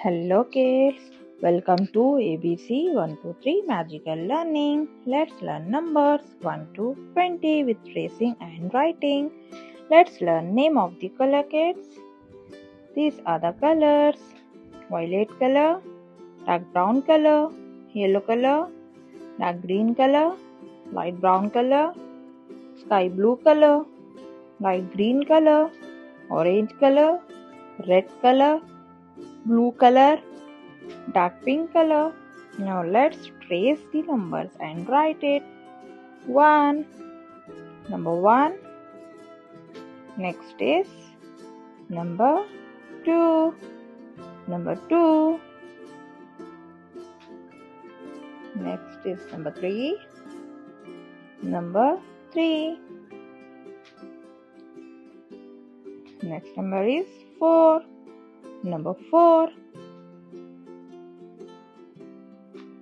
Hello kids, welcome to ABC123 Magical Learning. Let's learn numbers 1 to 20 with tracing and writing. Let's learn name of the color kids. These are the colors: violet color, dark brown color, yellow color, dark green color, light brown color, sky blue color, light green color, orange color, red color, blue color, dark pink color. Now let's trace the numbers and write it. 1, number 1. Next is number 2, number 2. Next is number 3, number 3. Next number is 4, number 4.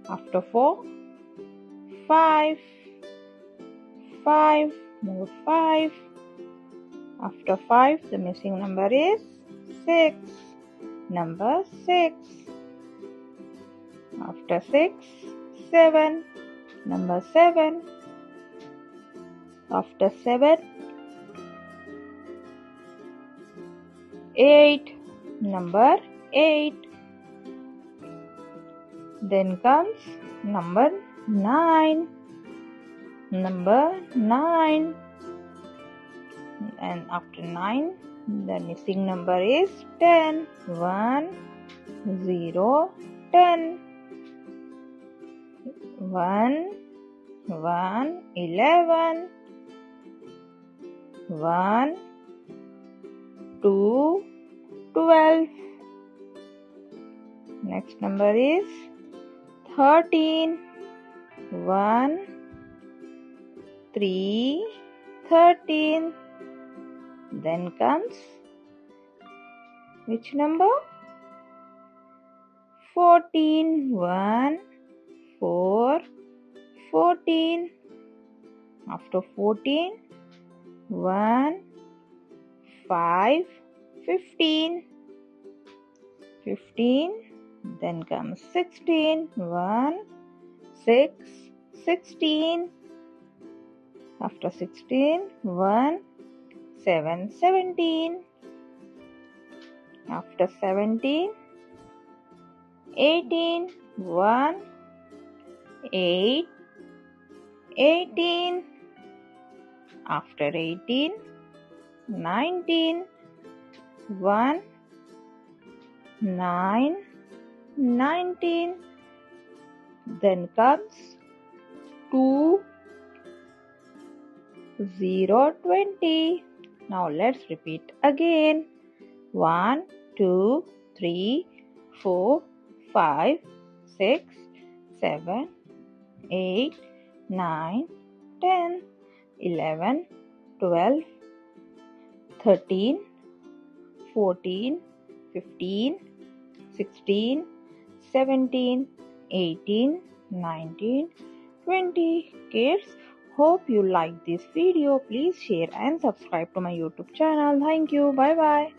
After 4, 5, number 5. After 5, the missing number is 6, number 6. After 6, 7, number 7. After 7, 8, number 8. Then comes number 9, number 9. And after 9, the missing number is 10. 1, 0, 10. 1, 11. 1, 2, 12. Next number is 13. 1, 3, 13. Then comes which number? 14. 1, 4, 14. After 14, 1, 5, 15. 15. Then comes 16. 1, 6, 16. After 16, 1, 7, 17. After 17, 18. 1, 8, 18. After 18, 19. 1, 9, 19. Then comes 2, 0, 20. Now let's repeat again. 1, 2, 3, 4, 5, 6, 7, 8, 9, 10, 11, 12, 13, 14, 15, 16, 17, 18, 19, 20. Kids, hope you like this video. Please share and subscribe to my YouTube channel. Thank you. Bye bye.